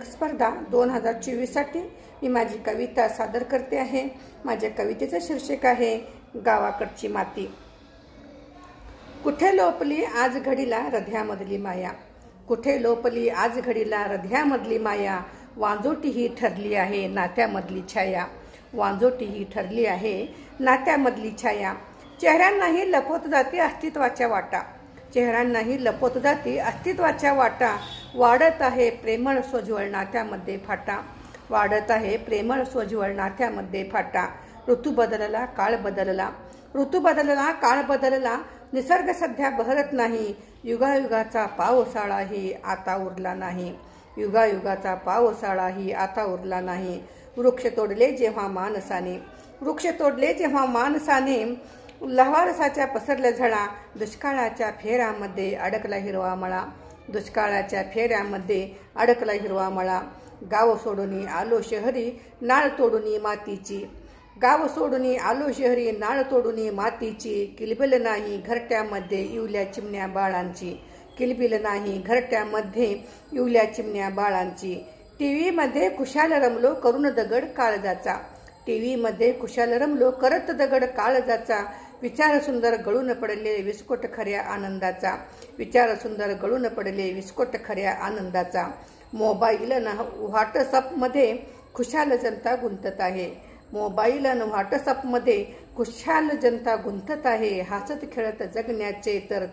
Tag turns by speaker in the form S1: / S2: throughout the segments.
S1: स्पर्धा 2024साठी मी माझी कविता सादर करते आहे। माझ्या कवितेचं शीर्षक आहे गावाकडची माती। कुठे लोपली आज घडीला हृदयामधली माया, कुठे लोपली आज घडीला हृदयामधली माया, वांजोटी ही ठरली आहे नात्यामधली छाया, वांजोटी ही ठरली आहे नात्यामधली छाया। चेहऱ्यांनाही लपवत जाते अस्तित्वाच्या वाटा, चेहऱ्यांनाही लपवत जाते अस्तित्वाच्या वाटा। वाढत आहे प्रेमळ सोज्वळ नात्यामध्ये फाटा, वाढत आहे प्रेमळ सोज्वळ नात्यामध्ये फाटा। ऋतू बदलला काळ बदलला, ऋतू बदलला काळ बदलला, निसर्ग सध्या बहरत नाही, युगायुगाचा पावसाळाही आता उरला नाही, युगायुगाचा पावसाळाही आता उरला नाही। वृक्ष तोडले जेव्हा माणसाने, वृक्ष तोडले जेव्हा माणसाने, लव्हारसाच्या पसरल्या झळा, दुष्काळाच्या फेऱ्यामध्ये अडकला हिरवा मळा, दुष्काळाच्या फेऱ्यामध्ये अडकला हिरवा मळा। गाव सोडून आलो शहरी नाळ तोडून मातीची, गाव सोडून आलो शहरी नाळ तोडून मातीची। किलबिल नाही घरट्यामध्ये इवल्या चिमण्या बाळांची, किलबिल नाही घरट्यामध्ये इवल्या चिमण्या बाळांची। टीव्ही मध्ये खुशाल रमलो करून दगड काळजाचा, टीव्ही मध्ये खुशाल रमलो करत दगड काळजाचा। विचार सुंदर गळून पडले विस्कोट खऱ्या आनंदाचा, विचार सुंदर गळून पडले विस्कोट खऱ्या आनंदाचा। मोबाईल न व्हॉट्सअप मध्ये खुशाल जनता गुंतत आहे, मोबाईल न व्हॉट्सअप मध्ये खुशाल जनता गुंतत आहे। हसत खेळत जगण्याचे तर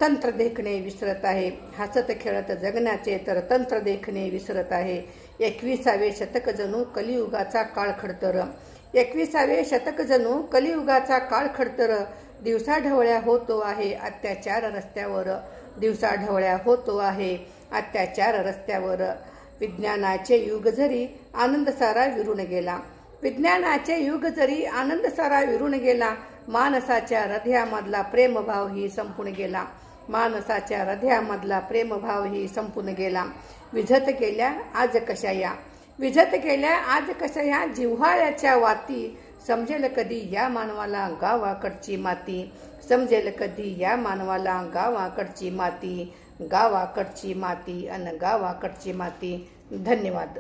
S1: तंत्र देखणे विसरत आहे, हसत खेळत जगण्याचे तर तंत्र देखणे विसरत आहे। 21वे शतक जणू कलियुगाचा काळ खडतर, 21वे शतक जणू कलियुगाचा काळ खडतर। दिवसा ढवळ्या होतो आहे अत्याचार रस्त्यावर, दिवसा ढवळ्या होतो आहे अत्याचार रस्त्यावर। विज्ञानाचे युग जरी आनंद सारा विरून गेला, विज्ञानाचे युग जरी आनंद सारा विरून गेला, माणसाच्या हृदयामधला प्रेमभाव ही संपून गेला, माणसाच्या हृदयामधला प्रेमभाव ही संपून गेला। विझत गेल्या आज कशा या, विझत गेल्या आज कशा या जिव्हाळ्याच्या वाती, समजेल कधी या मानवाला गावाकडची माती, समजेल कधी या मानवाला गावाकडची माती, गावाकडची माती अन गावाकडची माती। धन्यवाद।